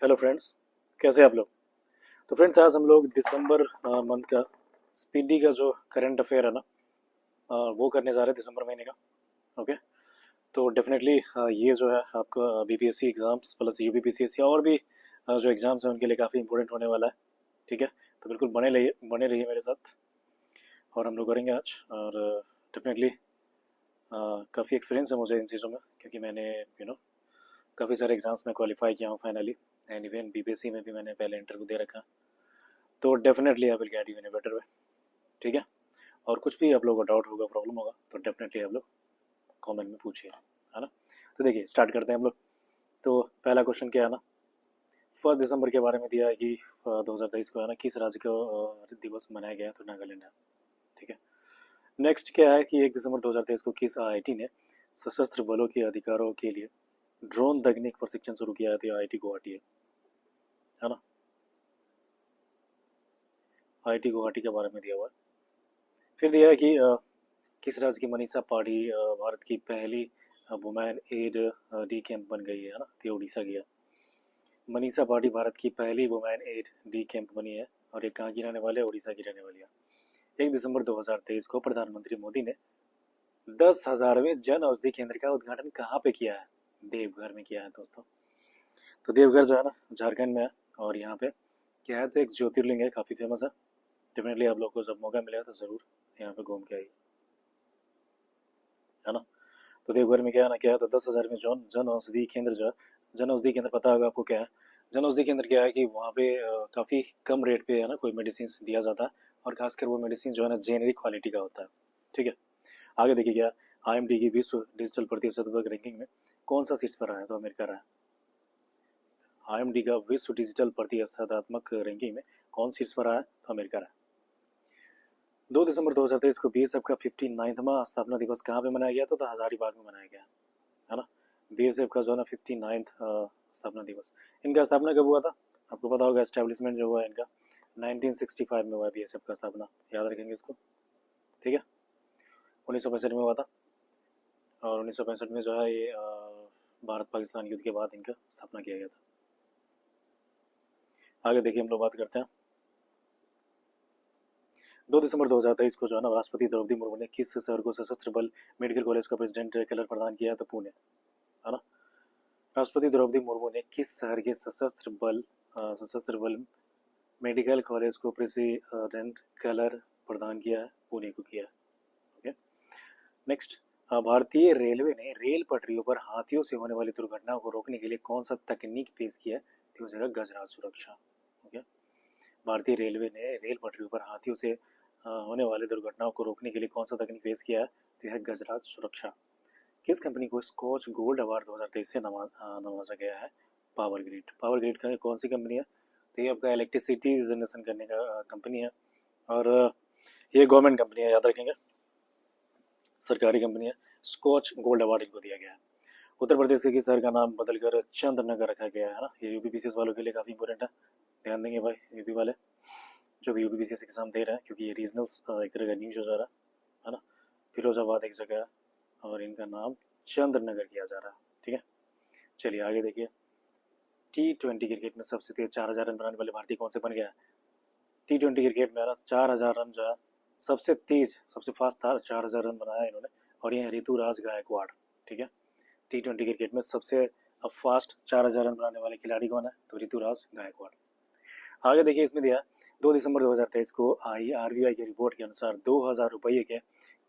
Hello friends, कैसे आप लोग। तो फ्रेंड्स, आज हम लोग दिसंबर मंथ का स्पीडी का जो करंट अफेयर है ना, वो करने जा रहे हैं दिसंबर महीने का। ओके। तो डेफिनेटली ये जो है आपका बीपीएससी एग्जाम्स प्लस यूपीपीसीएससी और भी जो एग्जाम्स हैं उनके लिए काफ़ी इंपॉर्टेंट होने वाला है। ठीक है। तो बिल्कुल बने रहिए मेरे साथ और हम लोग करेंगे आज। और डेफिनेटली काफ़ी एक्सपीरियंस है मुझे इन चीज़ों में, क्योंकि मैंने काफ़ी सारे एग्जाम्स में क्वालिफाई किया हूँ फाइनली। एंड इवन बीपीएससी में भी मैंने पहले इंटरव्यू दे रखा है। तो definitely I will guide you in a better way. ठीक है। और कुछ भी आप लोगों को डाउट होगा, प्रॉब्लम होगा, तो डेफिनेटली आप लोग कमेंट में पूछिए, है ना। तो देखिए, स्टार्ट करते हैं हम लोग। तो पहला क्वेश्चन क्या है ना, 1 दिसंबर के बारे में दिया है कि 2023 को है ना किस राज्य को दिवस मनाया गया, तो नागालैंड है। ठीक है। नेक्स्ट क्या है कि 1 दिसंबर 2023 को किस आईआईटी ने सशस्त्र बलों के अधिकारों के लिए ड्रोन तकनीक प्रशिक्षण शुरू किया है, तो आईआईटी गुवाहाटी है ना। आईआईटी गुवाहाटी के बारे में दिया हुआ है। फिर दिया है कि किस राज्य की मनीषा पाठी भारत की पहली वुमेन एड डी कैंप बन गई है ना, तो ये उड़ीसा की है। मनीषा पाठी भारत की पहली वुमेन एड डी कैंप बनी है और ये कहाँ की रहने वाले है, उड़ीसा की रहने वाली है। 1 दिसंबर 2023 को प्रधानमंत्री मोदी ने 10,000वें जन औषधि केंद्र का उद्घाटन कहाँ पे किया है, देवघर में किया है दोस्तों। तो देवघर जो है ना झारखंड में है, और यहाँ पे क्या है, तो एक ज्योतिर्लिंग है, काफ़ी फेमस है। डेफिनेटली आप लोग को जब मौका मिलेगा तो ज़रूर यहाँ पे घूम के आइए, है ना। तो देवघर में क्या है ना, क्या है, तो 10,000 में जन औषधि केंद्र जो है, जन औषधि केंद्र पता होगा आपको क्या है। जन औषधि केंद्र क्या है कि वहाँ पे काफ़ी कम रेट पे है ना कोई मेडिसिन दिया जाता है, और खासकर वो मेडिसिन जो है ना जेनेरिक क्वालिटी का होता है। ठीक है। आगे देखिए क्या, आईएमडी की विश्व डिजिटल प्रतिशतवर्ग रैंकिंग में कौन सा शीर्ष पर रहा है, तो अमेरिका रहा है। आईएमडी का विश्व डिजिटल प्रतिशतात्मक रैंकिंग में कौन शीर्ष पर रहा है, तो अमेरिका रहा है। 2 दिसंबर 2023 को बीएसएफ का 59वां स्थापना दिवस कहाँ पे मनाया गया था, तो हजारीबाग में मनाया गया, है ना। बीएसएफ का जो है ना 59th स्थापना दिवस, इनका स्थापना कब हुआ था, आपको पता होगा। एस्टेब्लिशमेंट जो हुआ है इनका 1965 में हुआ है बीएसएफ का स्थापना, याद रखेंगे इसको। ठीक है। 1965 में हुआ था, और 1965 में जो है ये भारत पाकिस्तान युद्ध के बाद इनका स्थापना किया गया था। आगे देखिए हम लोग बात करते हैं। 2 दिसंबर 2023 को जो है ना राष्ट्रपति द्रौपदी मुर्मू ने किस शहर को सशस्त्र बल मेडिकल कॉलेज का प्रेसिडेंट कलर प्रदान किया, तो पुणे, है ना। राष्ट्रपति द्रौपदी मुर्मू ने किस शहर के सशस्त्र बल मेडिकल कॉलेज को प्रेसिडेंट कलर प्रदान किया है, पुणे को किया है। ओके। नेक्स्ट, भारतीय रेलवे ने रेल पटरियों पर हाथियों से होने वाली दुर्घटनाओं को रोकने के लिए कौन सा तकनीक पेश किया है, तो हो जाएगा गजराज सुरक्षा। ओके। भारतीय रेलवे ने रेल पटरियों पर हाथियों से होने वाली दुर्घटनाओं को रोकने के लिए कौन सा तकनीक पेश किया है, तो यह गजराज सुरक्षा। किस कंपनी को स्कॉच गोल्ड अवार्ड 2023 से नवाजा गया है, पावर ग्रिड। पावर ग्रिड का कौन सी कंपनी है, तो ये आपका इलेक्ट्रिसिटी जनरेशन करने का कंपनी है, और ये गवर्नमेंट कंपनी है, याद रखेंगे, सरकारी कंपनी है। स्कॉच गोल्ड अवार्ड इनको दिया गया है। उत्तर प्रदेश के किस शहर का नाम बदलकर चंद्रनगर रखा गया है ना, ये यूपीपीसीएस वालों के लिए काफ़ी इंपॉर्टेंट है, ध्यान देंगे भाई यूपी वाले जो भी यूपीपीसीएस एग्जाम दे रहे हैं, क्योंकि ये रीजनल्स एक तरह का न्यूज हो जा रहा है ना। फिरोजाबाद एक जगह है, और इनका नाम चंद्रनगर किया जा रहा है। ठीक है। चलिए आगे देखिए, T20 क्रिकेट में सबसे तेज 4,000 रन बनाने वाले भारतीय कौन से बन गया है। T20 क्रिकेट में ना 4,000 रन जो है सबसे तेज सबसे फास्ट था, 4,000 रन बनाया इन्होंने, और ये ऋतुराज गायकवाड़। ठीक है। T20 क्रिकेट में सबसे फास्ट 4,000 रन बनाने वाले खिलाड़ी कौन है, तो ऋतुराज गायकवाड़। आगे देखिए, इसमें दिया 2 दिसंबर 2023 को आई आरबीआई की रिपोर्ट के अनुसार 2,000 रुपये के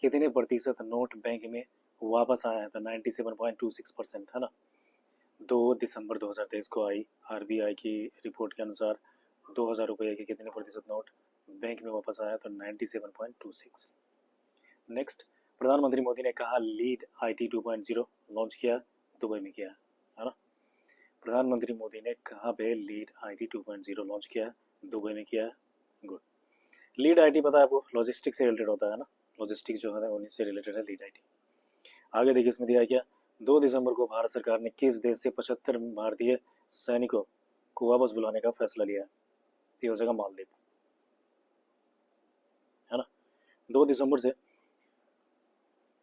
कितने प्रतिशत नोट बैंक में वापस आए हैं, तो 97.26%, है ना। 2 दिसंबर 2023 को आई आरबीआई की रिपोर्ट के अनुसार 2,000 रुपये के कितने प्रतिशत नोट बैंक में वापस आया, तो 97.26। नेक्स्ट, प्रधानमंत्री मोदी ने कहा लीड IT 2.0 लॉन्च किया, दुबई में किया, है ना। प्रधानमंत्री मोदी ने कहाँ पे लीड IT 2.0 लॉन्च किया, दुबई में किया। गुड। लीड IT पता है आपको, लॉजिस्टिक से रिलेटेड होता है ना, लॉजिस्टिक जो है उन्हीं से रिलेटेड है लीड IT। आगे देखिए, इसमें दिया क्या, 2 दिसंबर को भारत सरकार ने किस देश से 75 भारतीय सैनिकों को वापस बुलाने का फैसला लिया है, ये हो जाएगा मालदीव, है ना। 2 दिसंबर से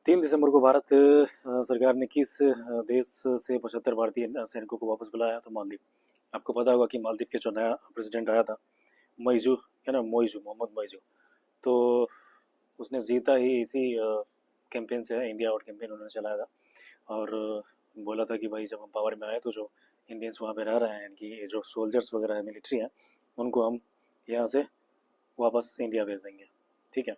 3 दिसंबर को भारत सरकार ने किस देश से 75 भारतीय सैनिकों को वापस बुलाया, तो मालदीव। आपको पता होगा कि मालदीव के जो नया प्रेसिडेंट आया था, मोइजू, है ना, मोइजू, मोहम्मद मोइजू, तो उसने जीता ही इसी कैंपेन से है, इंडिया आउट कैंपेन उन्होंने चलाया था। और बोला था कि भाई जब हम पावर में आए तो जो इंडियंस वहाँ पे रह रहे हैं, इनकी जो सोल्जर्स वगैरह है, मिलिट्री है, उनको हम यहाँ से वापस इंडिया भेज देंगे। ठीक है,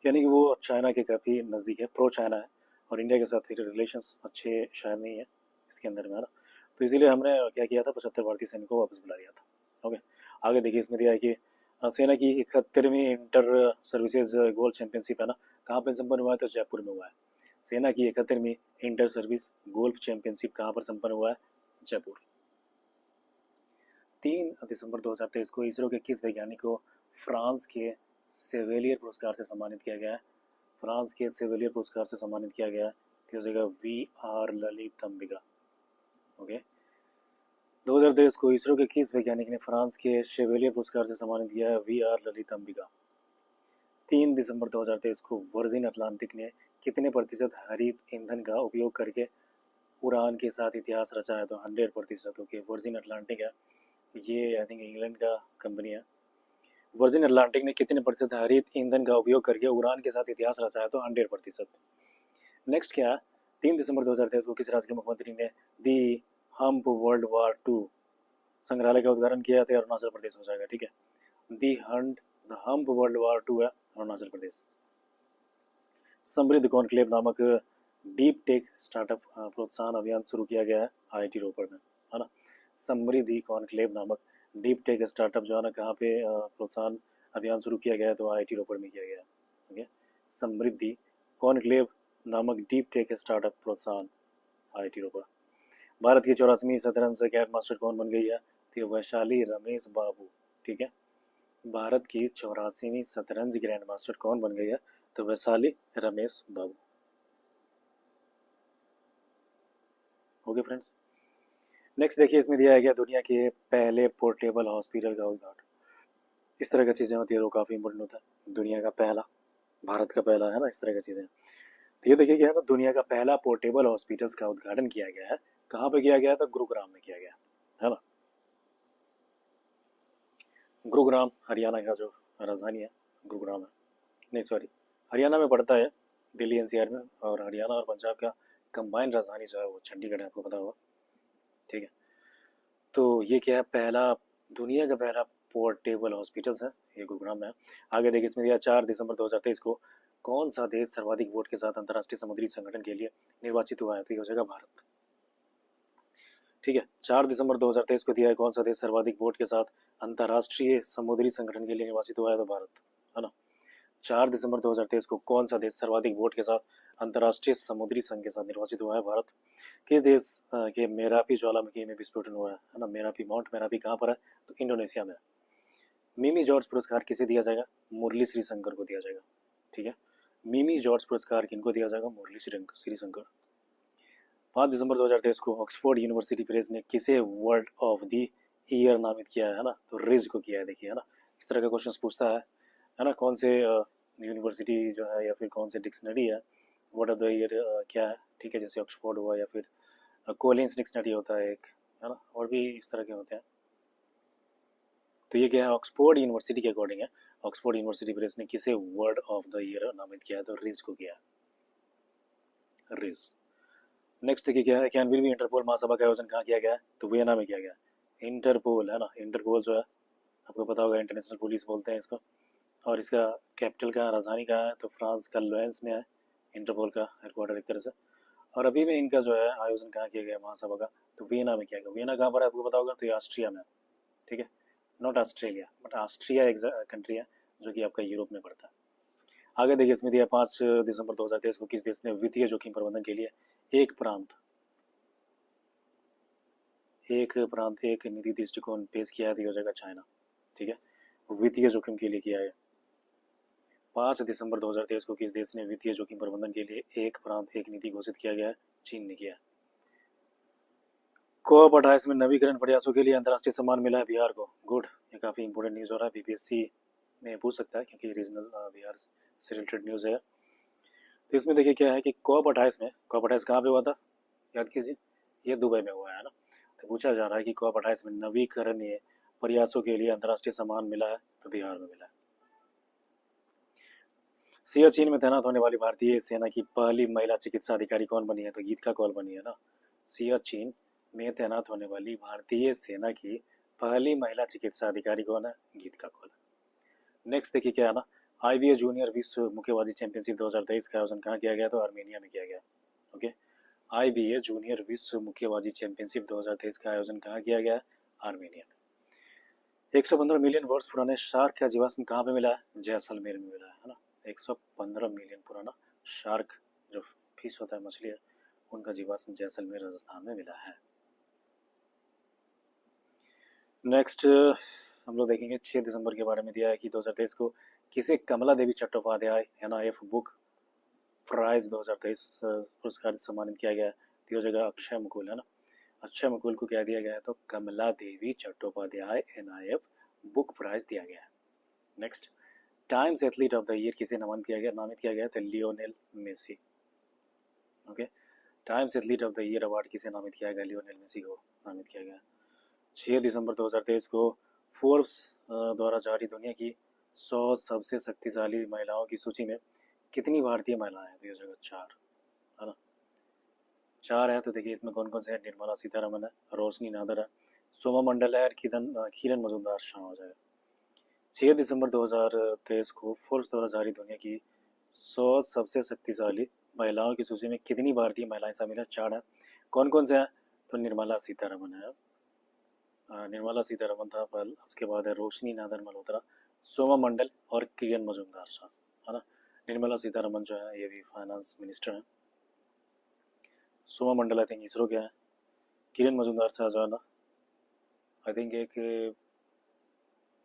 यानी कि वो चाइना के काफ़ी नज़दीक है, प्रो चाइना है, और इंडिया के साथ रिलेशंस अच्छे शायद नहीं है इसके अंदर में, है ना। तो इसीलिए हमने क्या किया था, 75 भारतीय सैनिकों को वापस बुला लिया था। ओके, आगे देखिए, इसमें दिया है कि सेना की 71वीं इंटर सर्विसेज गोल्ड चैंपियनशिप है ना, कहाँ पर संपन्न हुआ है, तो जयपुर में हुआ है। सेना की 71वीं इंटर सर्विस गोल्फ चैंपियनशिप कहाँ पर संपन्न हुआ है, जयपुर। 3 दिसंबर 2023 को इसरो के किस वैज्ञानिक को फ्रांस के सेवेलियर पुरस्कार से सम्मानित किया गया है, फ्रांस के सेवेलियर पुरस्कार से सम्मानित किया गया है, तो हो जाएगा VR ललितंबिका। ओके, 2023 को इसरो के किस वैज्ञानिक ने फ्रांस के शेवेलियर पुरस्कार से सम्मानित किया है, VR ललितंबिका। 3 दिसंबर 2023 को वर्जिन अटलांटिक ने कितने प्रतिशत हरित ईंधन का उपयोग करके उड़ान के साथ इतिहास रचा है, तो 100%। ओके, वर्जिन अटलांटिक है, ये आई थिंक इंग्लैंड का कंपनी है। वर्जिन अटलांटिक ने कितने प्रतिशत हरित ईंधन का उपयोग करके उड़ान के साथ इतिहास रचा है, तो 100%। नेक्स्ट क्या है, 3 दिसंबर 2023 को किस राज्य के मुख्यमंत्री ने दी हम्प वर्ल्ड वार 2 संग्रहालय का उद्घाटन किया था, अरुणाचल प्रदेश हो जाएगा। ठीक है, दी हम्प वर्ल्ड वार 2 है अरुणाचल प्रदेश। समृद्ध कॉन्क्लेव नामक डीप टेक स्टार्टअप प्रोत्साहन अभियान शुरू किया गया है IIT रोपड़ में, है ना। समृद्धि कॉन्क्लेव नामक डीप टेक स्टार्टअप जो है ना, कहाँ पे प्रोत्साहन अभियान शुरू किया गया है, तो IIT रोपड़ में किया गया है। ठीक है, समृद्धि कॉन्क्लेव नामक डीप टेक स्टार्टअप प्रोत्साहन IIT रोपड़। भारत की 84वीं शतरंज ग्रैंड मास्टर कौन बन गई है, तो वैशाली रमेश बाबू। ठीक है, भारत की 84वीं शतरंज ग्रैंड मास्टर कौन बन गई है, तो वैशाली रमेश बाबू। ओके फ्रेंड्स, नेक्स्ट देखिए, इसमें दिया है क्या, दुनिया के पहले पोर्टेबल हॉस्पिटल का उद्घाटन। इस तरह की चीज़ें होती है तो काफ़ी इंपॉर्टेंट होता है, दुनिया का पहला, भारत का पहला, है ना, इस तरह की चीज़ें। तो ये देखिए क्या है ना, दुनिया का पहला पोर्टेबल हॉस्पिटल्स का उद्घाटन किया गया है, कहाँ पे किया गया था, गुरुग्राम में किया गया है ना। गुरुग्राम हरियाणा का जो राजधानी है, गुरुग्राम है, नहीं सॉरी, हरियाणा में पड़ता है, दिल्ली NCR में, और हरियाणा और पंजाब का कंबाइंड राजधानी जो है वो चंडीगढ़ है, आपको पता होगा। ठीक है, तो ये क्या है, पहला, दुनिया का पहला पोर्टेबल हॉस्पिटल्स है, ये गुरुग्राम में है। आगे देखिए, इसमें दिया 4 दिसंबर 2023 को कौन सा देश सर्वाधिक वोट के साथ अंतर्राष्ट्रीय समुद्री संगठन के लिए निर्वाचित हुआ है, तो ये हो जाएगा भारत। ठीक है, 4 दिसंबर 2023 को दिया है कौन सा देश सर्वाधिक वोट के साथ अंतर्राष्ट्रीय समुद्री संगठन के लिए निर्वाचित हुआ है, तो भारत, है ना। 4 दिसंबर 2023 को कौन सा देश सर्वाधिक वोट के साथ अंतर्राष्ट्रीय समुद्री संघ के साथ निर्वाचित हुआ है, भारत। किस देश के मेरापी ज्वालामुखी में विस्फोटन हुआ है ना, मेरापी, माउंट मेरापी कहाँ पर है, तो इंडोनेशिया में। मिमी जॉर्ज पुरस्कार किसे दिया जाएगा, मुरली श्रीशंकर को दिया जाएगा। ठीक है, मिमी जॉर्ज पुरस्कार किनको दिया जाएगा, मुरली श्रीशंकर। 5 दिसंबर 2023 को ऑक्सफोर्ड यूनिवर्सिटी प्रेस ने किसे वर्ल्ड ऑफ द ईयर नामित किया है ना, तो रिज को किया है। देखिए, है ना, इस तरह का क्वेश्चन पूछता है ना, कौन से यूनिवर्सिटी जो है या फिर कौन से डिक्शनरी है, वर्ल्ड ऑफ द ईयर क्या है। ठीक है, जैसे ऑक्सफोर्ड हुआ या फिर कोलिंस डिक्शनरी होता है एक, है ना, और भी इस तरह के होते हैं। तो ये क्या है, ऑक्सफोर्ड यूनिवर्सिटी के अकॉर्डिंग है, ऑक्सफोर्ड यूनिवर्सिटी प्रेस ने किसे वर्ड ऑफ द ईयर नामित किया है, तो रिज को किया, रिज। नेक्स्ट देखिए क्या है, 91वीं इंटरपोल महासभा का आयोजन कहाँ किया गया है, तो वियना में किया गया। इंटरपोल, है ना, इंटरपोल जो है आपको पता होगा, इंटरनेशनल पुलिस बोलते हैं इसको, और इसका कैपिटल का, राजधानी कहाँ है, तो फ्रांस का लोरेंस में है इंटरपोल का हेडक्वार्टर एक तरह से। और अभी में इनका जो है आयोजन कहाँ किया गया महासभा का, तो वियना में किया गया। वियना कहाँ पर है आपको पता होगा, तो ये ऑस्ट्रिया में। ठीक है, नॉट ऑस्ट्रेलिया, बट ऑस्ट्रिया एक कंट्री है जो कि आपका यूरोप में पड़ता है। आगे देखिए, इसमें दिया 5 दिसंबर 2023 को किस देश ने वित्तीय जोखिम प्रबंधन के लिए एक प्रांत एक नीति दृष्टिकोण पेश किया है, तो हो जाएगा चाइना। ठीक है, वित्तीय जोखिम के लिए किया है। 5 दिसंबर 2023 को किस देश ने वित्तीय जोखिम प्रबंधन के लिए एक प्रांत एक नीति घोषित किया गया है, चीन ने किया। COP28 में नवीकरण प्रयासों के लिए अंतर्राष्ट्रीय सम्मान मिला है बिहार को। गुड, ये काफ़ी इंपॉर्टेंट न्यूज़ हो रहा है, BPSC में पूछ सकता है क्योंकि रीजनल बिहार से रिलेटेड न्यूज़ है। तो इसमें देखिए क्या है कि COP28 कहाँ पे हुआ था, याद कीजिए, ये दुबई में हुआ है ना। तो पूछा जा रहा है कि COP28 में नवीकरणीय प्रयासों के लिए अंतर्राष्ट्रीय सम्मान मिला है, तो बिहार में मिला है। सियाचिन में तैनात होने वाली भारतीय सेना की पहली महिला चिकित्सा अधिकारी कौन बनी है, तो गीता कौल बनी है ना। सियाचिन में तैनात होने वाली भारतीय सेना की पहली महिला चिकित्सा अधिकारी कौन है, गीता कौल। नेक्स्ट देखिए क्या है ना, IBA जूनियर विश्व मुक्केबाजी चैंपियनशिप 2023 का आयोजन कहाँ किया गया, तो आर्मेनिया में किया गया। ओके, IBA जूनियर विश्व मुक्केबाजी चैंपियनशिप 2023 का आयोजन कहाँ किया गया, आर्मेनिया में। 115 मिलियन वर्ष पुराने शार्क का जीवाश्म कहाँ पे मिला है, जैसलमेर में मिला है ना। 115 मिलियन पुराना शार्क जो फिश होता है, मछली है, उनका जीवाश्म जैसलमेर राजस्थान में मिला है। नेक्स्ट हम लोग देखेंगे 6 दिसंबर के बारे में दिया है कि 2023 को किसे कमला Devi Chattopadhyay NIF book prize 2023 पुरस्कार से सम्मानित किया गया है, तो ये जगह अक्षय मुकुल है ना। अक्षय मुकुल को क्या दिया गया है, तो Kamala Devi Chattopadhyay NIF book prize दिया गया है। Next, Times athlete of the year किसे नामित किया गया, तो Lionel Messi. Okay, Times athlete of the year award किसे नामित किया गया, लियोनेल मेसी को नामित किया गया। 6 दिसंबर 2023 को फोर्ब्स द्वारा जारी दुनिया की 100 सबसे शक्तिशाली महिलाओं की सूची में कितनी भारतीय महिलाएं हैं, तो ये जगह 4 है ना। 4 है, तो देखिए इसमें कौन कौन से हैं, निर्मला सीतारमन है, रोशनी नादर है, सोमा मंडल है, किरण मजूमदार शामिल हो जाएगा। 6 दिसंबर 2023 को फोर्ब्स द्वारा जारी दुनिया की 100 सबसे शक्तिशाली महिलाओं की सूची में कितनी भारतीय महिलाएं शामिल है, 4 है। कौन कौन से हैं, तो निर्मला सीतारमन है, निर्मला सीतारमन था पहले, उसके बाद है रोशनी नादर मल्होत्रा, सोमा मंडल और किरण मजूमदार शाह है ना। निर्मला सीतारमन जो है ये भी फाइनेंस मिनिस्टर है, सोमा मंडल आई थिंक इसरो के हैं, किरण मजूमदार शाह जो है ना आई थिंक एक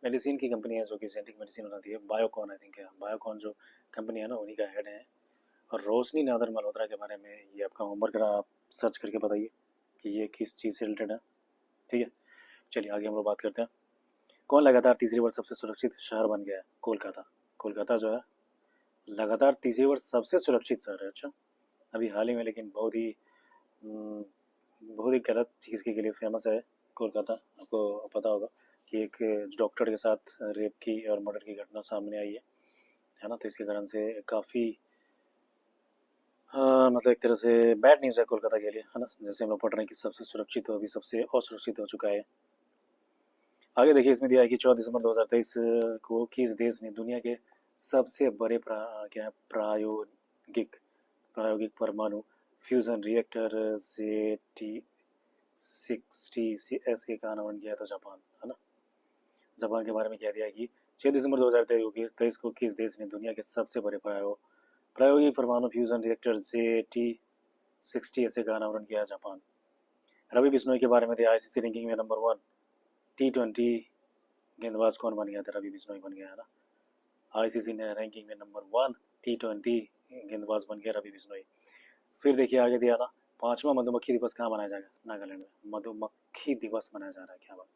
मेडिसिन की कंपनी है जो कि जेनेटिक मेडिसिन बनाती है, बायोकॉन आई थिंक है, बायोकॉन जो कंपनी है ना उन्हीं का हेड है। और रोशनी नादर मल्होत्रा के बारे में ये आपका होमवर्क रहा, आप सर्च करके बताइए कि ये किस चीज़ से रिलेटेड है, ठीक है। चलिए आगे हम लोग बात करते हैं। कौन लगातार तीसरी बार सबसे सुरक्षित शहर बन गया है, कोलकाता। कोलकाता जो है लगातार तीसरी बार सबसे सुरक्षित शहर है। अच्छा, अभी हाल ही में लेकिन बहुत ही गलत चीज़ के लिए फेमस है कोलकाता। आपको पता होगा कि एक डॉक्टर के साथ रेप की और मर्डर की घटना सामने आई है ना, तो इसके कारण से काफ़ी मतलब एक तरह से बैड न्यूज़ है कोलकाता के लिए, है ना। जैसे हम लोग पढ़ रहे हैं कि सबसे सुरक्षित हो, अभी सबसे असुरक्षित हो चुका है। आगे देखिए इसमें दिया है कि 14 दिसंबर 2023 को किस देश ने दुनिया के सबसे बड़े प्रायोगिक परमाणु फ्यूजन रिएक्टर ZT60 का अनावरण किया, तो जापान है ना। जापान के बारे में क्या दिया है कि 6 दिसंबर 2023 को किस देश ने दुनिया के सबसे बड़े प्रायोगिक परमाणु फ्यूजन रिएक्टर ZT60 का अनावरण किया, जापान। रवि बिश्नोई के बारे में दिया, ICC रैंकिंग में नंबर 1 T20 गेंदबाज कौन बन गया था, रवि बिश्नोई बन गया है ना। ICC ने रैंकिंग में नंबर 1 T20 गेंदबाज बन गया रवि बिश्नोई। फिर देखिए आगे दिया ना, 5वां मधुमक्खी दिवस कहाँ मनाया जाएगा, नागालैंड में मधुमक्खी दिवस मनाया जा रहा है, क्या बात,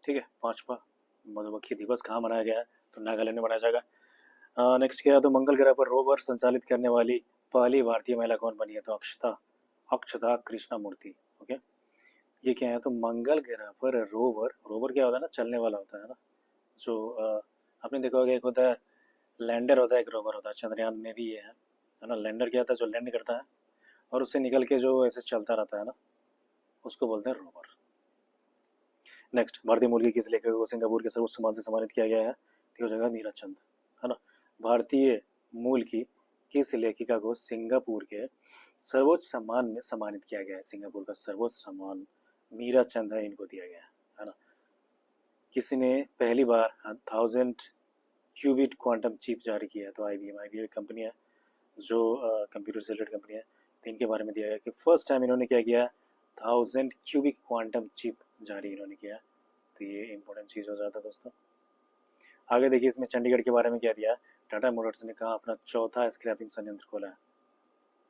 ठीक है। 5वां मधुमक्खी दिवस कहाँ मनाया गया है, तो नागालैंड में मनाया जाएगा। नेक्स्ट क्या है, तो मंगल ग्रह पर रोवर संचालित करने वाली पहली भारतीय महिला कौन बनी है, तो अक्षता कृष्णामूर्ति। ओके, ये क्या है, तो मंगल ग्रह पर रोवर क्या होता है ना, चलने वाला होता है ना। जो आपने देखा होगा एक होता है लैंडर होता है, एक रोवर होता है, चंद्रयान में भी ये है ना। लैंडर क्या होता है, जो लैंड करता है और उससे निकल के जो ऐसे चलता रहता है ना, उसको बोलते हैं रोवर। नेक्स्ट, भारतीय मूल के किस लेखक को सिंगापुर के सर्वोच्च सम्मान से सम्मानित किया गया है, तो जगह मीरा चंद है ना। भारतीय मूल की किस लेखिका को सिंगापुर के सर्वोच्च सम्मान में सम्मानित किया गया है, सिंगापुर का सर्वोच्च सम्मान मीरा चंद है, इनको दिया गया है ना। किसी ने पहली बार 1000 क्यूबिट क्वांटम चिप जारी किया है, तो IBM कंपनी है जो कंप्यूटर से रिलेटेड कंपनी है, तो इनके बारे में दिया गया कि फर्स्ट टाइम इन्होंने क्या किया, 1000 क्यूबिक क्वांटम चिप जारी इन्होंने किया, तो ये इंपॉर्टेंट चीज़ हो जाता है दोस्तों। आगे देखिए इसमें चंडीगढ़ के बारे में क्या दिया, टाटा मोटर्स ने कहा अपना चौथा स्क्रैपिंग संयंत्र खोला है,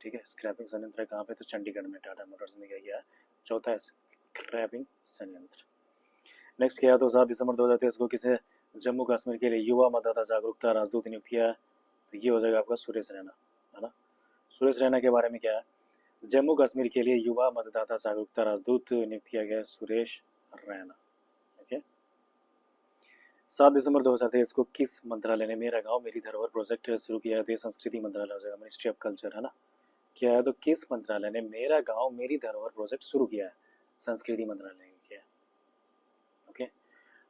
ठीक है। स्क्रैपिंग संयंत्र कहाँ पे, तो चंडीगढ़ में टाटा मोटर्स ने क्या किया, चौथा स्क्रैपिंग संयंत्र। नेक्स्ट क्या है, तो 7 दिसंबर 2023 को किसे जम्मू कश्मीर के लिए युवा मतदाता जागरूकता राजदूत नियुक्त किया है, तो ये हो जाएगा आपका सुरेश रैना है ना। सुरेश रैना के बारे में क्या है, जम्मू कश्मीर के लिए युवा मतदाता जागरूकता राजदूत नियुक्त किया गया सुरेश रैना। ओके। 7 दिसंबर 2023 को किस मंत्रालय ने मेरा गांव मेरी धरोहर प्रोजेक्ट शुरू किया है? तो ये संस्कृति मंत्रालय हो जाएगा, मिनिस्ट्री ऑफ कल्चर, है ना। क्या है? तो किस मंत्रालय ने मेरा गांव मेरी धरोहर प्रोजेक्ट शुरू किया है? संस्कृति मंत्रालय ने किया है। ओके।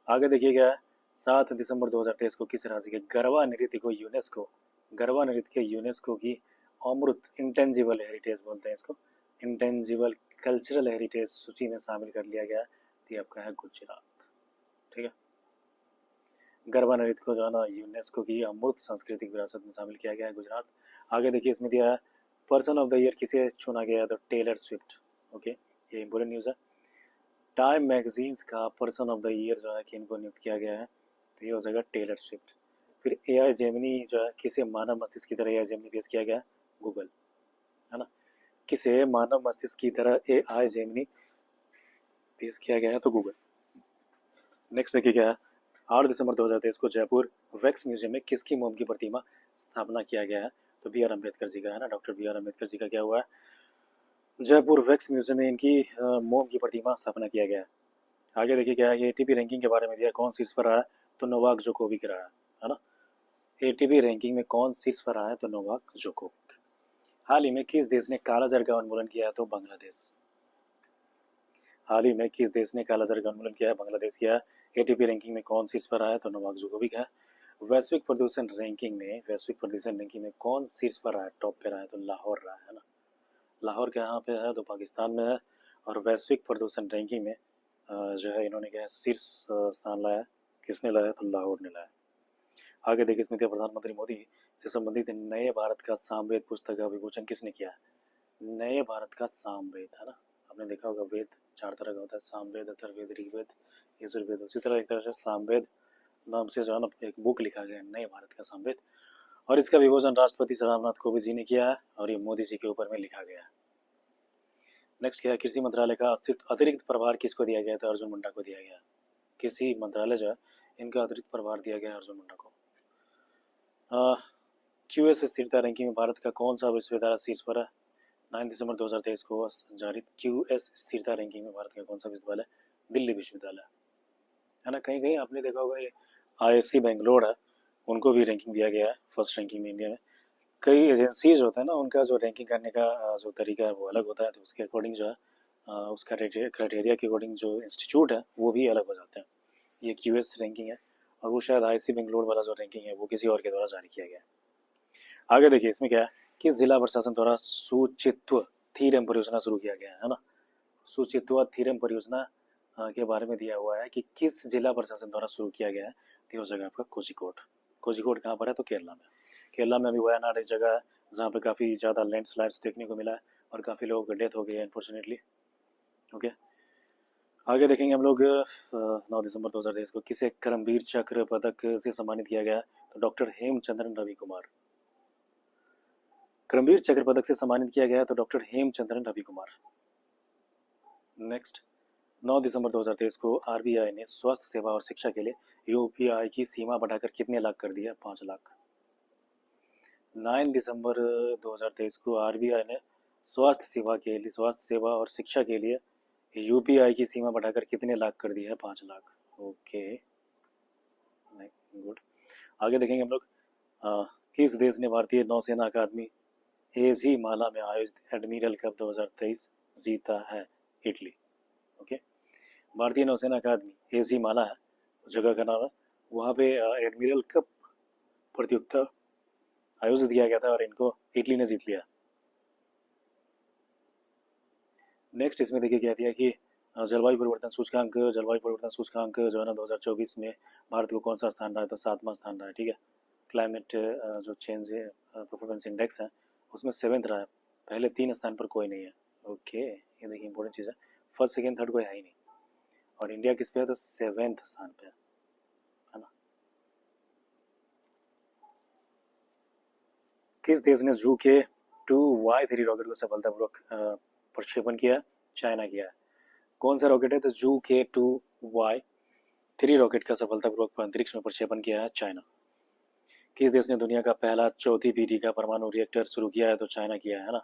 आगे देखिएगा, 7 दिसंबर 2023 को किस राज्य के गरबा नृत्य के यूनेस्को की अमृत इंटेंजिबल हेरिटेज बोलते हैं इसको, इंटेंजिबल कल्चरल हेरिटेज सूची में शामिल कर लिया गया? तो ये आपका है गुजरात। ठीक है, गरबा नृत्य को जो है ना यूनेस्को की अमृत सांस्कृतिक विरासत में शामिल किया गया है, गुजरात। आगे देखिए, इसमें दिया है पर्सन ऑफ द ईयर किसे चुना गया है? तो टेलर स्विफ्ट। ओके, ये इंपॉर्टेंट न्यूज़ है। टाइम मैगजीन्स का पर्सन ऑफ द ईयर जो है कि इनको नियुक्त किया गया है? तो ये हो जाएगा टेलर स्विफ्ट। फिर एआई जेमिनी जो है किसे मानव मस्तिष्क की तरह एआई जेमिनी पेश किया गया? गूगल, है ना। किसे मानव मस्तिष्क की तरह एआई जेमिनी पेश किया गया है? तो गूगल। नेक्स्ट देखिए क्या है, 8 दिसंबर 2023 को जयपुर वैक्स म्यूजियम में किसकी मोम की प्रतिमा स्थापना किया गया है? तो बी आर अम्बेडकर जी का, है ना। Doctor B are Ambedkar ji का क्या हुआ है? जयपुर वैक्स म्यूजियम में इनकी मोम की प्रतिमा स्थापना किया गया है। आगे देखिए क्या है, ये एटीपी रैंकिंग के बारे में दिया, कौन शीर्ष पर रहा है? तो नोवाक जोकोविक रहा है ना। एटीपी रैंकिंग में कौन शीर्ष पर रहा है? तो नोवाक जोकोविक। हाल ही में किस देश ने कालाजार का उन्मूलन किया है? तो बांग्लादेश। हाल ही में किस देश ने कालाजार का उन्मूलन किया है? बांग्लादेश किया है। एटीपी रैंकिंग में कौन शीर्ष पर रहा है? तो नोवाक जोकोविक है। वैश्विक प्रदूषण रैंकिंग में कौन शीर्ष पर रहा है? टॉप पे रहा है? तो लाहौर रहा है ना। लाहौर कहाँ पे है? तो पाकिस्तान में है। और वैश्विक प्रदूषण रैंकिंग में जो है इन्होंने क्या शीर्ष स्थान लाया। किसने लाया? तो लाहौर ने लाया। आगे देखिए, इसमें प्रधानमंत्री मोदी से संबंधित नए भारत का सामवेद पुस्तक का विमोचन किसने किया? नए भारत का सामवेद, है ना। आपने देखा होगा वेद 4 तरह का होता है, सामवेद, अथर्ववेद, ऋग्वेद, यजुर्वेद। उसी तरह एक तरह से सामवेद नाम से जो है ना एक बुक लिखा गया है, नए भारत का सामवेद। और इसका विमोचन राष्ट्रपति रामनाथ कोविंद जी ने किया है और ये मोदी जी के ऊपर में लिखा गया है। नेक्स्ट क्या है, कृषि मंत्रालय का अतिरिक्त प्रभार किसको दिया गया था? अर्जुन मुंडा को दिया गया। कृषि मंत्रालय जो है इनका अतिरिक्त प्रभार दिया गया अर्जुन मुंडा को। क्यूएस स्थिरता रैंकिंग में भारत का कौन सा विश्वविद्यालय शीर्ष पर है? 9 दिसंबर 2023 को जारी क्यूएस स्थिरता रैंकिंग में भारत का कौन सा विश्वविद्यालय? दिल्ली विश्वविद्यालय, है ना। कहीं कहीं आपने देखा होगा ये आईएससी बेंगलोर है, उनको भी रैंकिंग दिया गया है फर्स्ट रैंकिंग में इंडिया में। कई एजेंसीज होते हैं ना, उनका जो रैंकिंग करने का जो तरीका है वो अलग होता है, तो उसके अकॉर्डिंग जो है उसका क्राइटेरिया के अकॉर्डिंग जो इंस्टीट्यूट है वो भी अलग हो जाते हैं। ये क्यूएस रैंकिंग है और वो शायद आईआईसी बेंगलोर वाला जो रैंकिंग है वो किसी और के द्वारा जारी किया गया है। आगे देखिए, इसमें क्या है, किस जिला प्रशासन द्वारा सुचित्व थीरम परियोजना शुरू किया गया है ना। सुचित्वा थीरम परियोजना के बारे में दिया हुआ है कि किस जिला प्रशासन द्वारा शुरू किया गया है। तो हो जाएगा आपका कोझिकोड। कोझिकोड कहाँ पर है? तो केरला में। केरला में अभी वायनाड एक जगह है जहाँ पे काफ़ी ज़्यादा लैंडस्लाइड्स देखने को मिला है और काफ़ी लोगों की डेथ हो गई है अनफॉर्चुनेटली। ओके, आगे देखेंगे हम लोग 9 दिसंबर 2023 को किसे करमवीर चक्र पदक से सम्मानित किया गया? तो डॉक्टर हेमचंद्रन रवि कुमार। करमवीर चक्र पदक से सम्मानित किया गया तो डॉक्टर हेमचंद्रन रवि कुमार। नेक्स्ट, 9 दिसंबर 2023 को आरबीआई ने स्वास्थ्य सेवा और शिक्षा के लिए यूपीआई की सीमा बढ़ाकर कितने लाख कर दिया? 5 लाख। 9 दिसंबर 2023 को आरबीआई ने स्वास्थ्य सेवा और शिक्षा के लिए यूपीआई की सीमा बढ़ाकर कितने लाख कर दी है? 5 लाख। Okay, good. आगे देखेंगे हम लोग, किस देश ने भारतीय नौसेना अकादमी एजी माला में आयोजित एडमिरल कप 2023 जीता है? इटली। ओके, भारतीय नौसेना अकादमी एजी माला है जगह का नाम है, वहाँ पे एडमिरल कप प्रतियोगिता आयोजित किया गया था और इनको इटली ने जीत लिया। नेक्स्ट इसमें देखिए क्या दिया कि जलवायु परिवर्तन सूचकांक जो है ना 2024 में भारत को कौन सा स्थान रहा है? तो 7वां स्थान रहा है। ठीक है, क्लाइमेट जो चेंज परफॉर्मेंस इंडेक्स है उसमें 7th रहा है, पहले 3 स्थान पर कोई नहीं है। ओके, ये देखिए इंपॉर्टेंट चीज़ है, फर्स्ट सेकेंड थर्ड कोई है ही नहीं और इंडिया किस पे है? तो 7th स्थान पे है ना। किस देश ने जू के 2Y3 रॉकेट को सफलतापूर्वक प्रक्षेपण किया? चाइना किया है। कौन सा रॉकेट है? तो जू के 2Y3 रॉकेट का सफलतापूर्वक अंतरिक्ष में प्रक्षेपण किया है चाइना। किस देश ने दुनिया का पहला चौथी पीढ़ी का परमाणु रिएक्टर शुरू किया है? तो चाइना किया है ना।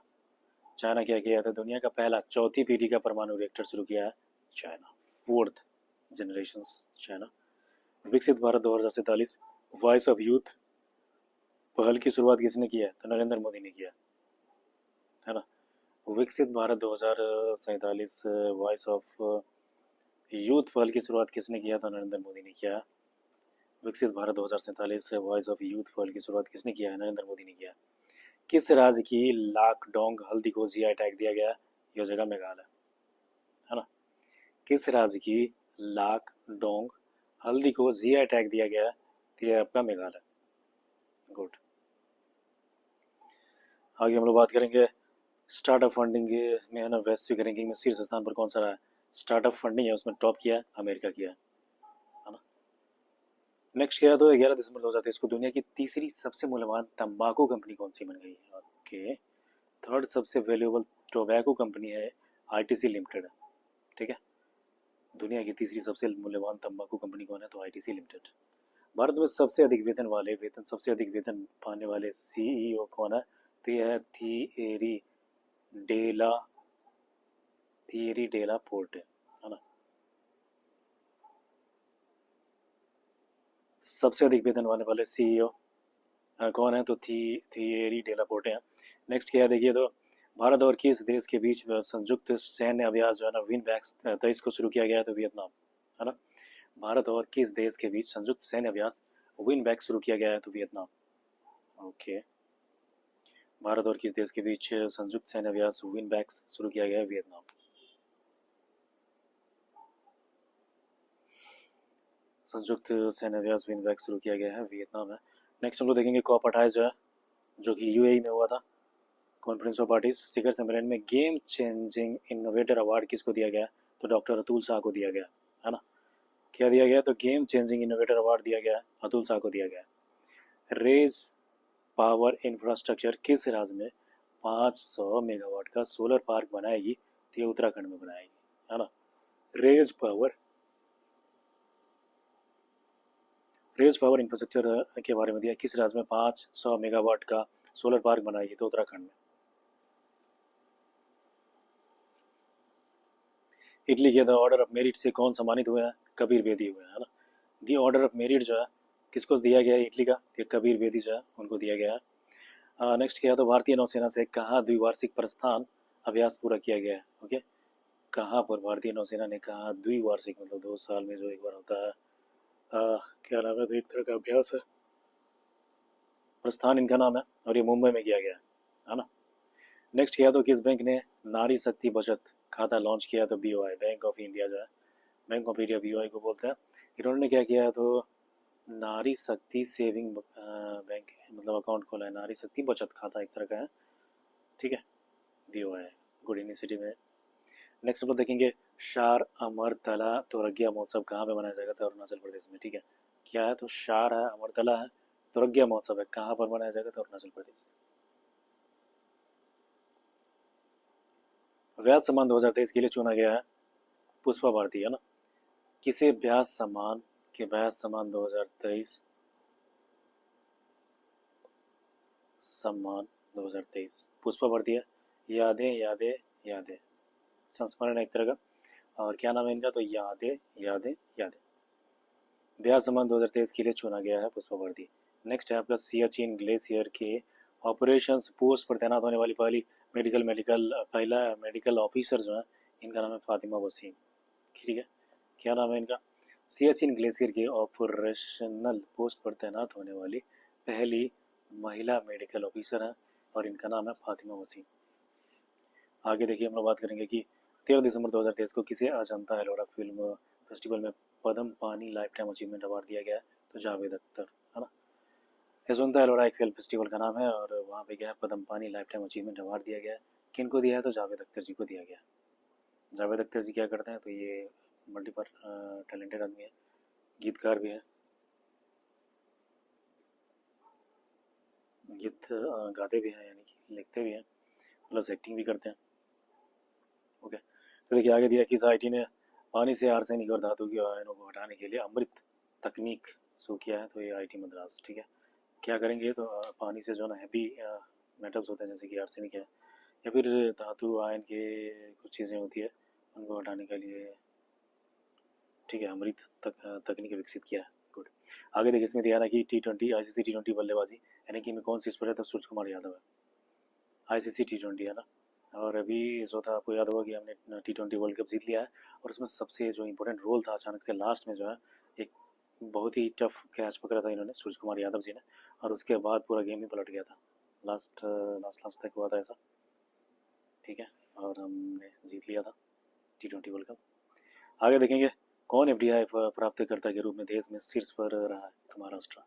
चाइना क्या किया था? दुनिया का पहला चौथी पीढ़ी का परमाणु रिएक्टर शुरू किया है चाइना, फोर्थ जनरेशन चाइना। विकसित भारत 2047, वॉइस ऑफ यूथ, पहल की शुरुआत किसने की है? तो नरेंद्र मोदी ने किया है ना। विकसित भारत 2047, वॉइस ऑफ यूथ पहल की शुरुआत किसने किया? तो नरेंद्र मोदी ने किया। विकसित भारत 2047, वॉइस ऑफ यूथ पहल की शुरुआत किसने किया है? नरेंद्र मोदी ने किया। किस राज्य की लाकडोंग हल्दी को जीआई टैग दिया गया? यह जगह मेघालय है ना। किस राज्य की लाकडोंग हल्दी को जीआई टैग दिया गया? तो यह आपका मेघालय। गुड। आगे हम लोग बात करेंगे स्टार्टअप फंडिंग में है ना, वैश्विक रैंकिंग में शीर्ष स्थान पर कौन सा रहा है? स्टार्टअप फंडिंग है उसमें टॉप किया है अमेरिका किया है ना। नेक्स्ट किया तो 11 दिसंबर 2023 को दुनिया की तीसरी सबसे मूल्यवान तंबाकू कंपनी कौन सी बन गई है? ओके, थर्ड सबसे वैल्यूएबल टोबैको कंपनी है आईटीसी लिमिटेड, ठीक है। दुनिया की तीसरी सबसे मूल्यवान तंबाकू कंपनी कौन है? तो आईटीसी लिमिटेड। भारत में सबसे अधिक सबसे अधिक वेतन पाने वाले सीईओ कौन है? तो यह है थिएरी डेला पोर्टे है ना। सबसे अधिक वेतन पाने वाले सीईओ कौन है? तो थिएरी डेला पोर्टे हैं। नेक्स्ट क्या है देखिए, तो भारत और किस देश के बीच संयुक्त सैन्य अभ्यास जो है ना विन बैक्स 23 को शुरू किया गया है? तो वियतनाम है ना। भारत और किस देश के बीच संयुक्त सैन्य अभ्यास विन बैक शुरू किया गया है? तो वियतनाम। ओके, भारत और किस देश के बीच संयुक्त सैन्य अभ्यास विन बैक्स शुरू किया गया है? वियतनाम। संयुक्त सैन्य अभ्यास विन बैक शुरू किया गया है वियतनाम है। नेक्स्ट हम लोग देखेंगे कॉप 28 जो है, जो कि यूएई में हुआ था, कॉन्फ्रेंस ऑफ पार्टीज शिखर सम्मेलन में गेम चेंजिंग इनोवेटर अवार्ड किसको दिया गया? तो डॉक्टर अतुल शाह को दिया गया है ना। क्या दिया गया? तो गेम चेंजिंग इनोवेटर अवार्ड दिया गया, अतुल शाह को दिया गया। रेज पावर इंफ्रास्ट्रक्चर किस राज्य में 500 मेगावाट का सोलर पार्क बनाएगी? तो ये उत्तराखंड में बनाएगी है ना। रेज पावर इंफ्रास्ट्रक्चर के बारे में दिया, किस राज्य में 500 मेगावाट का सोलर पार्क बनाएगी? तो उत्तराखंड में। इटली के द ऑर्डर ऑफ मेरिट से कौन सम्मानित हुए हैं? कबीर बेदी हुए हैं है ना। दी ऑर्डर ऑफ मेरिट जो है किसको दिया गया है? इटली का, तो कबीर बेदी जो है उनको दिया गया है। नेक्स्ट किया तो भारतीय नौसेना से कहाँ द्विवार्षिक प्रस्थान अभ्यास पूरा किया गया है? ओके, कहाँ पर भारतीय नौसेना ने कहा द्विवार्षिक, मतलब 2 साल में जो एक बार होता है, क्या नाम है, तो एक तरह का अभ्यास है, प्रस्थान इनका नाम है, और ये मुंबई में किया गया है ना। नेक्स्ट किया तो किस बैंक ने नारी शक्ति बचत खाता लॉन्च किया? तो बीओआई, बैंक ऑफ इंडिया जो है, बैंक ऑफ इंडिया बीओआई को बोलते हैं। इन्होंने क्या किया है? तो नारी शक्ति सेविंग बैंक, मतलब अकाउंट खोला है, नारी शक्ति बचत खाता एक तरह का है, ठीक है, बीओआई, गुड इनिशिएटिव है। नेक्स्ट हम लोग देखेंगे शार अमरतला तोरगिया महोत्सव कहाँ पे मनाया जाएगा? तो अरुणाचल प्रदेश में, ठीक है। क्या है? तो शार है, अमरतला है, तोरगिया महोत्सव है, कहाँ पर मनाया जाएगा? तो अरुणाचल प्रदेश। व्यास सम्मान 2023 के लिए चुना गया है पुष्पा भारती है ना। किसे व्यास सम्मान 2023 सम्मान 2023 पुष्पा भारती है, यादें यादें यादें, संस्मरण एक तरह का, और क्या नाम है इनका? तो यादें यादें यादें। व्यास सम्मान 2023 के लिए चुना गया है पुष्पा भारती। नेक्स्ट है आपका सियाचिन ग्लेशियर के ऑपरेशंस पोस्ट पर तैनात होने वाली पहला मेडिकल ऑफिसर जो है, इनका नाम है फातिमा वसीम, ठीक है। क्या नाम है इनका? सियाचिन ग्लेशियर के ऑपरेशनल पोस्ट पर तैनात होने वाली पहली महिला मेडिकल ऑफिसर है, और इनका नाम है फातिमा वसीम। आगे देखिए हम लोग बात करेंगे कि 13 दिसंबर 2023 को किसे अजंता एलोरा फिल्म फेस्टिवल में पद्म पानी लाइफ टाइम अचीवमेंट अवार्ड दिया गया? तो जावेद अख्तर है ना। अजंता एलोरा एक फिल्म फेस्टिवल का नाम है, और वहाँ पे क्या है, पद्म पानी लाइफ टाइम अचीवमेंट अवार्ड दिया गया है। किनको दिया है? तो जावेद अख्तर जी को दिया गया। जावेद अख्तर जी क्या करते हैं? तो ये मल्टीपल टैलेंटेड आदमी है, गीतकार भी है, गीत गाते भी हैं, यानी कि लिखते भी हैं, प्लस एक्टिंग भी करते हैं। ओके, तो देखिए आगे दिया, किस आईटी ने पानी से आर्सेनिक और धातु के आयनों को हटाने के लिए अमृत तकनीक शुरू किया है? तो ये आईटी मद्रास, ठीक है। क्या करेंगे? तो पानी से जो ना हैवी मेटल्स होते हैं जैसे कि आर्सेनिक है, या फिर धातु आयन के कुछ चीज़ें होती है उनको हटाने के लिए, ठीक है, अमृत तकनीक विकसित किया है। गुड। आगे देखिए इसमें दिया है कि T20 ICC T20 बल्लेबाजी यानी कि में कौन सी इस पर है, तो सूर्य कुमार यादव है। ICC T20 है ना। और अभी जो था आपको याद होगा कि हमने T20 वर्ल्ड कप जीत लिया है, और उसमें सबसे जो इम्पोर्टेंट रोल था अचानक से लास्ट में जो है एक बहुत ही टफ कैच पकड़ा था इन्होंने, सूर्य कुमार यादव जी ने, और उसके बाद पूरा गेम ही पलट गया था। लास्ट लास्ट लास्ट तक हुआ था ऐसा, ठीक है, और हमने जीत लिया था T20 वर्ल्ड कप। आगे देखेंगे कौन एफडीआई प्राप्तकर्ता के रूप में देश में शीर्ष पर रहा है, तो महाराष्ट्र।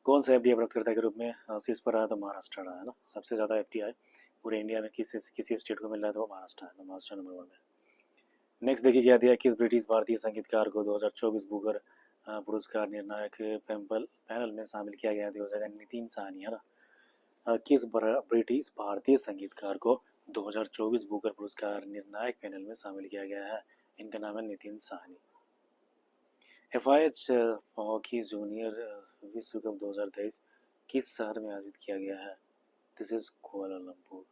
कौन सा एफडीआई प्राप्तकर्ता के रूप में शीर्ष पर रहा, तो महाराष्ट्र रहा है ना। सबसे ज़्यादा एफडीआई पूरे इंडिया में किसी स्टेट को मिल रहा है, तो वो महाराष्ट्र है, महाराष्ट्र नंबर 1 में। नेक्स्ट देखिए क्या दिया, किस ब्रिटिश भारतीय संगीतकार को 2024 बुकर पुरस्कार निर्णायक पैनल में शामिल किया गया, तो हो जाएगा नितिन साहनी है ना। किस ब्रिटिश भारतीय संगीतकार को 2024 बुकर पुरस्कार निर्णायक पैनल में शामिल किया गया है, इनका नाम है Nitin Sahni. FIH hockey junior विश्व कप 2023 किस शहर में आयोजित किया गया है, this is Kuala Lumpur.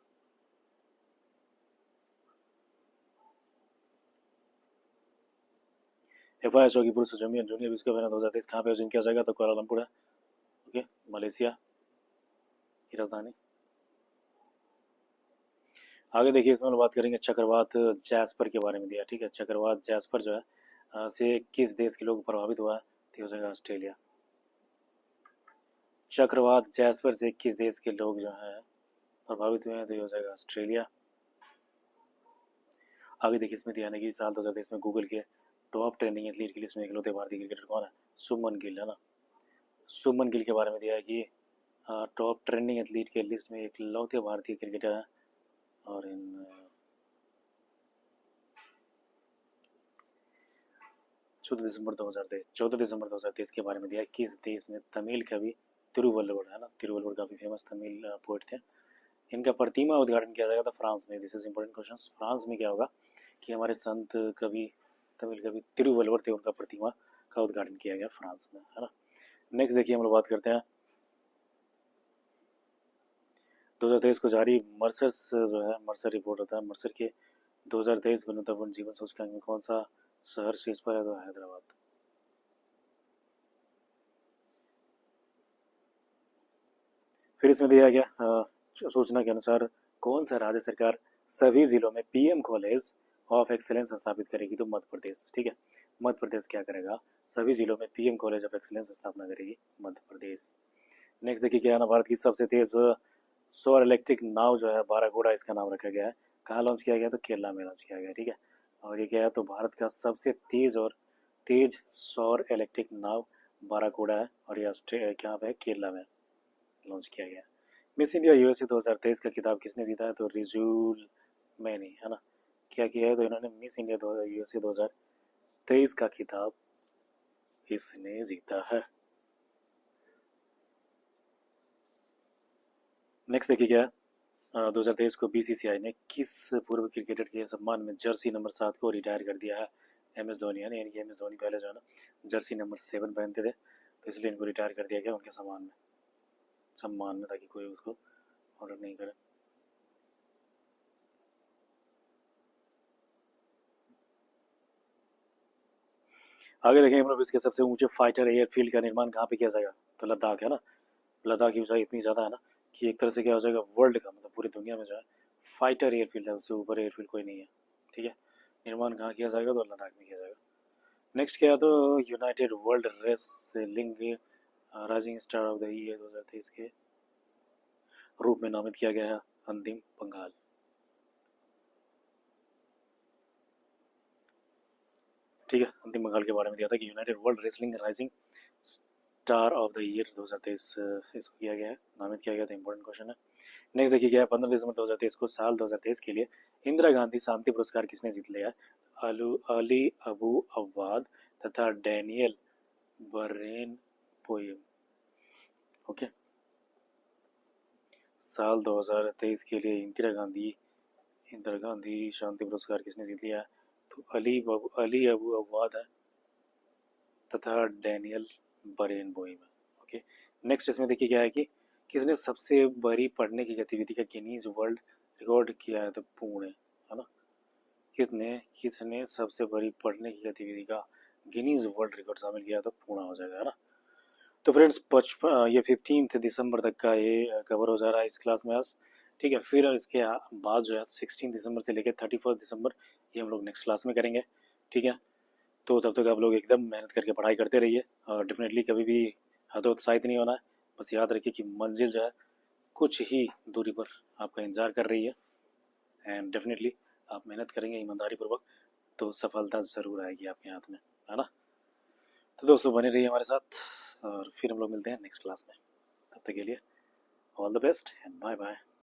FIH hockey पुरुष जूनियर विश्व कप 2023 कहाँ पे आयोजन किया जाएगा, तो कुआलालंपुर है, ओके, मलेशिया की राजधानी। आगे देखिए इसमें हम बात करेंगे चक्रवात जैस्पर के बारे में दिया, ठीक है। चक्रवात जैस्पर जो है से किस देश के लोग प्रभावित हुआ है, तो हो जाएगा ऑस्ट्रेलिया। चक्रवात जैस्पर से किस देश के लोग जो हैं प्रभावित हुए हैं, तो हो जाएगा ऑस्ट्रेलिया। आगे देखिए इसमें ध्यान है कि साल 2023 में गूगल के टॉप ट्रेंडिंग एथलीट की लिस्ट में इकलौते भारतीय क्रिकेटर कौन है, शुभमन गिल है ना। शुभमन गिल के बारे में दिया है कि टॉप ट्रेंडिंग एथलीट के लिस्ट में इकलौते भारतीय क्रिकेटर हैं, और इन 14 दिसंबर 2023 के बारे में दिया है, किस देश में तमिल कवि तिरुवल्लुवर है ना, तिरुवल्लुवर काफ़ी फेमस तमिल पोइट थे, इनका प्रतिमा उद्घाटन किया जाएगा, तो फ्रांस में। This is important question, France में क्या होगा कि हमारे संत कवि तमिल कवि तिरुवल्लुवर थे, उनका प्रतिमा का उद्घाटन किया गया फ्रांस में, है ना। नेक्स्ट देखिए हम लोग बात करते हैं 2023 को जारी मर्सर्स जो है मर्सर रिपोर्ट होता है, मर्सर के 2023 गुणवत्तापूर्ण जीवन सूचकांक में कौन सा शहर शीर्ष पर है, तो हैदराबाद। फिर इसमें दिया गया सूचना के अनुसार कौन सा राज्य सरकार सभी जिलों में PM कॉलेज ऑफ एक्सीलेंस स्थापित करेगी, तो मध्य प्रदेश, ठीक है। मध्य प्रदेश क्या करेगा, सभी जिलों में PM कॉलेज ऑफ एक्सीलेंस स्थापना करेगी, मध्य प्रदेश। नेक्स्ट देखिए क्या है ना, भारत की सबसे तेज सौर इलेक्ट्रिक नाव जो है बारागोड़ा, इसका नाम रखा गया है, कहाँ लॉन्च किया गया, तो केरला में लॉन्च किया गया, ठीक है। और ये क्या है, तो भारत का सबसे तेज सौर इलेक्ट्रिक नाव बारागोड़ा है, और ये क्या है, केरला में लॉन्च किया गया। मिस इंडिया USA 2023 का खिताब किसने जीता है, तो रिजुल मैनी है ना। क्या किया है, तो इन्होंने मिस इंडिया USA 2023 का खिताब इसने जीता है। नेक्स्ट देखिए क्या 2023 को BCCI ने किस पूर्व क्रिकेटर के सम्मान में जर्सी नंबर 7 को रिटायर कर दिया है, MS धोनी है ना। यानी कि MS धोनी पहले जो है ना जर्सी नंबर 7 पहनते थे, तो इसलिए इनको रिटायर कर दिया गया उनके सम्मान में, ताकि कोई उसको ऑर्डर नहीं करे। आगे देखेंगे हम लोग इसके सबसे ऊंचे फाइटर एयरफील्ड का निर्माण कहाँ पे किया जाएगा, तो लद्दाख है ना। लद्दाख की ऊंचाई इतनी ज़्यादा है ना कि एक तरह से क्या हो जाएगा, वर्ल्ड का मतलब पूरी दुनिया में जो है फाइटर एयरफील्ड है, उससे ऊपर एयरफील्ड कोई नहीं है, ठीक है। निर्माण कहाँ किया जाएगा, तो लद्दाख में किया जाएगा। नेक्स्ट क्या है, तो United world wrestling rising star of the year 2023 के रूप में नामित किया गया है अंतिम पंघाल, ठीक है। अंतिम पंघाल के बारे में दिया था कि United world wrestling rising star of the year 2023 इसको किया गया है, नामित किया गया था, इंपॉर्टेंट क्वेश्चन है। नेक्स्ट देखिए क्या है, 15 दिसंबर 2023 को साल 2023 के लिए इंदिरा गांधी शांति पुरस्कार किसने जीत लिया है, अली अबू अवाद तथा डैनियल बरेन पोएम, ओके। साल 2023 के लिए इंदिरा गांधी शांति पुरस्कार किसने जीत लिया है, तो अली अबू अवाद है तथा डैनियल बरेन बोइम है, ओके। नेक्स्ट इसमें देखिए क्या है कि किसने सबसे बड़ी पढ़ने की गतिविधि का गिनीज वर्ल्ड रिकॉर्ड किया है? तो पुणे, है ना। किसने सबसे बड़ी पढ़ने की गतिविधि का गिनीज वर्ल्ड रिकॉर्ड शामिल किया? तो पुणे हो जाएगा, है ना। तो फ्रेंड्स ये 15 दिसंबर तक का ये कवर हो जा रहा है इस क्लास में आज, ठीक है। फिर इसके बाद जो है 16 दिसंबर से लेकर 31 दिसंबर ये हम लोग नेक्स्ट क्लास में करेंगे, ठीक है। तो तब तक आप लोग एकदम मेहनत करके पढ़ाई करते रहिए और डेफिनेटली कभी भी हतोत्साहित नहीं होना है। बस याद रखिए कि मंजिल जो है कुछ ही दूरी पर आपका इंतज़ार कर रही है, एंड डेफिनेटली आप मेहनत करेंगे ईमानदारी पूर्वक तो सफलता ज़रूर आएगी आपके हाथ में, है ना। तो दोस्तों बने रहिए हमारे साथ और फिर हम लोग मिलते हैं नेक्स्ट क्लास में। तब तक के लिए all the best and bye bye.